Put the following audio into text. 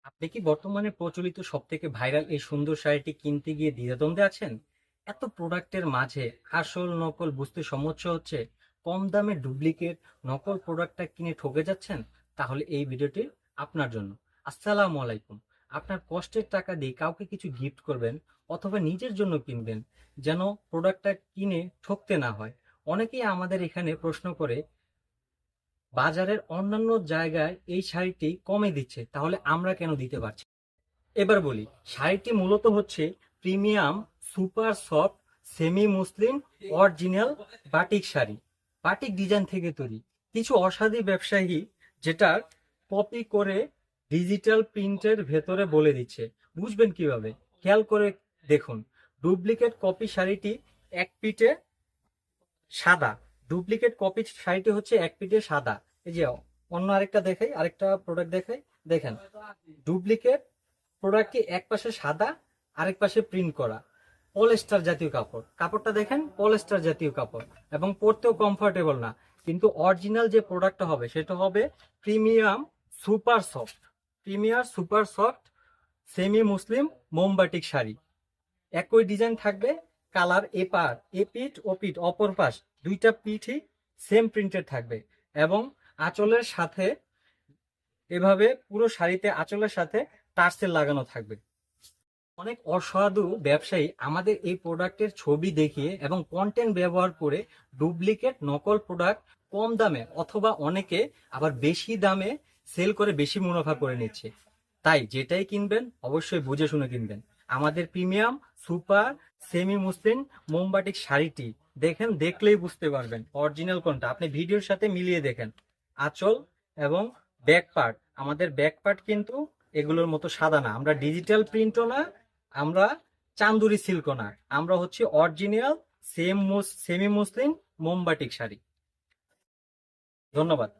আপনি কি বর্তমানে প্রচলিত সবথেকে ভাইরাল এই সুন্দর শাড়িটি কিনতে গিয়ে দ্বিধাদ্বন্দ্বে আছেন? এত প্রোডাক্টের মাঝে আসল নকল বুঝতে সমস্যা হচ্ছে, কম দামে ডুপ্লিকেট নকল প্রোডাক্টটা কিনে ঠকে যাচ্ছেন? তাহলে এই ভিডিওটি আপনার জন্য। আসসালামু আলাইকুম। আপনার কষ্টের টাকা দিয়ে কাউকে কিছু গিফট করবেন অথবা নিজের জন্য কিনবেন, যেন প্রোডাক্টটা কিনে ঠকতে না হয়। অনেকেই আমাদের এখানে প্রশ্ন করে, বাজারের অন্যান্য জায়গায় এই শাড়িটি কমে দিচ্ছে, তাহলে আমরা কেন দিতে পারছি না? এবার বলি, শাড়িটি মূলত হচ্ছে প্রিমিয়াম সুপার সফট সেমি মুসলিম original batik sari. Batik design থেকে তৈরি। কিছু অসাধু ব্যবসায়ী যেটা কপি করে ডিজিটাল প্রিন্টের ভেতরে বলে দিচ্ছে। বুঝবেন কিভাবে? খেয়াল করে দেখুন। ডুপ্লিকেট কপি শাড়িটি এক পিঠে সাদা। ডুপ্লিকেট কপি শাড়িটি হচ্ছে এক পিঠে সাদা। এই যে অন্য আরেকটা দেখাই, আরেকটা প্রোডাক্ট দেখাই, দেখেন। ডুপ্লিকেট প্রোডাক্টটি এক পাশে সাদা, আরেক পাশে প্রিন্ট করা। পলিস্টার জাতীয় কাপড়, কাপড়টা দেখেন, পলিস্টার জাতীয় কাপড়, এবং পরতেও কমফোর্টেবল না। কিন্তু অরিজিনাল যে প্রোডাক্টটা হবে সেটা হবে premium super soft. Premier super soft semi muslin মোমবাটিক শাড়ি। একই ডিজাইন থাকবে, কালার এপার এপিঠ ও পিঠ অপর পাশ দুইটা পিঠই সেম প্রিন্টেড থাকবে, এবং আঁচলের সাথে এভাবে পুরো শাড়িতে আঁচলের সাথে টার্সেল লাগানো থাকবে। অনেক অসাধু ব্যবসায়ী আমাদের এই প্রোডাক্টের ছবি দেখিয়ে এবং কন্টেন্ট ব্যবহার করে ডুপ্লিকেট নকল প্রোডাক্ট কম দামে অথবা অনেকে আবার বেশি দামে সেল করে বেশি মুনাফা করে নিচ্ছে। তাই যেটাই কিনবেন অবশ্যই বুঝে শুনে কিনবেন। আমাদের প্রিমিয়াম সুপার সেমি মুসলিম মোমবাটিক শাড়িটি দেখেন, দেখলেই বুঝতে পারবেন অরিজিনাল কোনটা। আপনি ভিডিওর সাথে মিলিয়ে দেখেন। আঁচল এবং ব্যাক পার্ট, আমাদের ব্যাক পার্ট কিন্তু এগুলোর মতো সাদা না। আমরা ডিজিটাল প্রিন্টও না, আমরা চান্দুরি সিল্কও না, আমরা হচ্ছে অরিজিনাল সেমি মুসলিম মোমবাটিক শাড়ি। ধন্যবাদ।